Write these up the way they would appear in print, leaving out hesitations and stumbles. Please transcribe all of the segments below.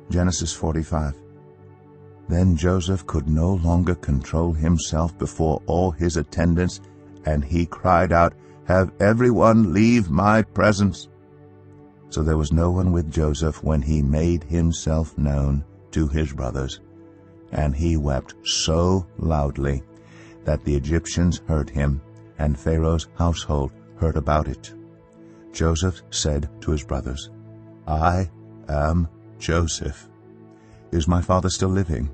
Genesis 45. Then Joseph could no longer control himself before all his attendants, and he cried out, "Have everyone leave my presence." So there was no one with Joseph when he made himself known to his brothers. And he wept so loudly that the Egyptians heard him, and Pharaoh's household heard about it. Joseph said to his brothers, "I am Joseph. Is my father still living?"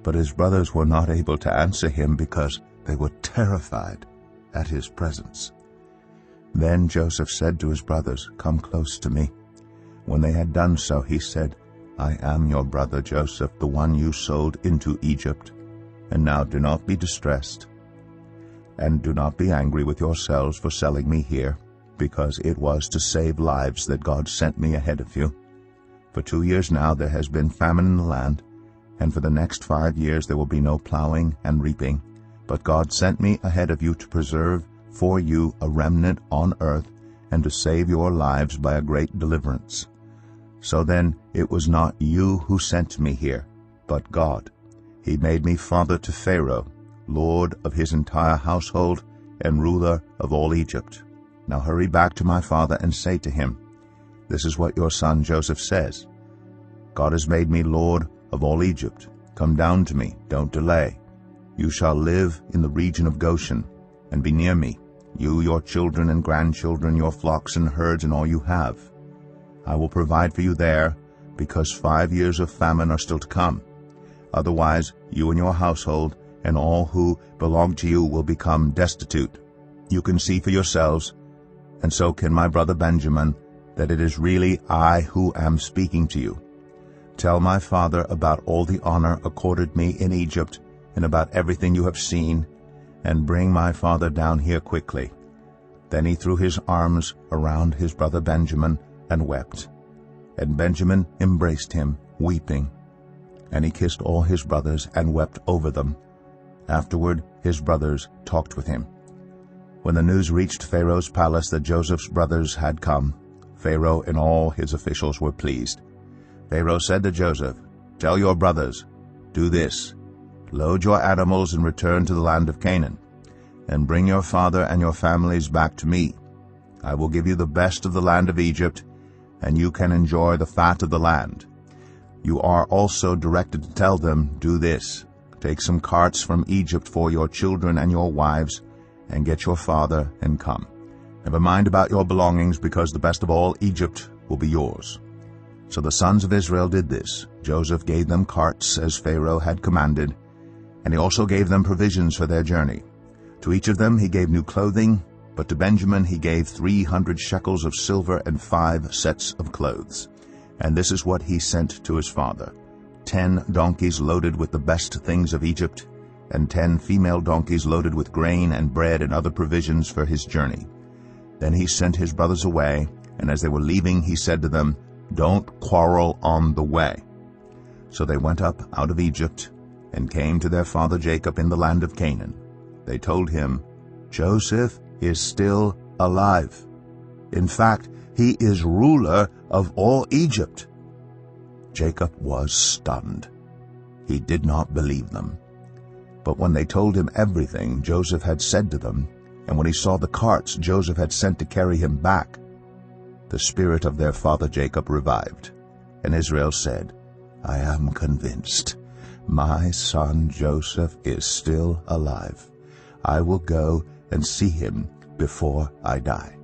But his brothers were not able to answer him because they were terrified at his presence. Then Joseph said to his brothers, "Come close to me." When they had done so, he said, "I am your brother Joseph, the one you sold into Egypt. And now do not be distressed, and do not be angry with yourselves for selling me here, because it was to save lives that God sent me ahead of you. For 2 years now there has been famine in the land, and for the next 5 years there will be no plowing and reaping. But God sent me ahead of you to preserve for you a remnant on earth, and to save your lives by a great deliverance. So then it was not you who sent me here, but God. He made me father to Pharaoh, lord of his entire household, and ruler of all Egypt. Now hurry back to my father and say to him, 'This is what your son Joseph says. God has made me lord of all Egypt. Come down to me, don't delay. You shall live in the region of Goshen, and be near me, you, your children and grandchildren, your flocks and herds, and all you have. I will provide for you there, because 5 years of famine are still to come. Otherwise, you and your household and all who belong to you will become destitute. You can see for yourselves, and so can my brother Benjamin, that it is really I who am speaking to you. Tell my father about all the honor accorded me in Egypt, and about everything you have seen, and bring my father down here quickly." Then he threw his arms around his brother Benjamin and wept. And Benjamin embraced him, weeping. And he kissed all his brothers and wept over them. Afterward his brothers talked with him. When the news reached Pharaoh's palace that Joseph's brothers had come, Pharaoh and all his officials were pleased. Pharaoh said to Joseph, "Tell your brothers, do this. Load your animals and return to the land of Canaan, and bring your father and your families back to me. I will give you the best of the land of Egypt, and you can enjoy the fat of the land. You are also directed to tell them, do this. Take some carts from Egypt for your children and your wives, and get your father and come. Never mind about your belongings, because the best of all Egypt will be yours." So the sons of Israel did this. Joseph gave them carts as Pharaoh had commanded, and he also gave them provisions for their journey. To each of them he gave new clothing, but to Benjamin he gave 300 shekels of silver and 5 sets of clothes. And this is what he sent to his father: 10 donkeys loaded with the best things of Egypt, and 10 female donkeys loaded with grain and bread and other provisions for his journey. Then he sent his brothers away, and as they were leaving he said to them, "Don't quarrel on the way." So they went up out of Egypt, and came to their father Jacob in the land of Canaan. They told him, "Joseph is still alive. In fact, he is ruler of all Egypt." Jacob was stunned. He did not believe them. But when they told him everything Joseph had said to them, and when he saw the carts Joseph had sent to carry him back, the spirit of their father Jacob revived. And Israel said, "I am convinced. My son Joseph is still alive. I will go and see him before I die."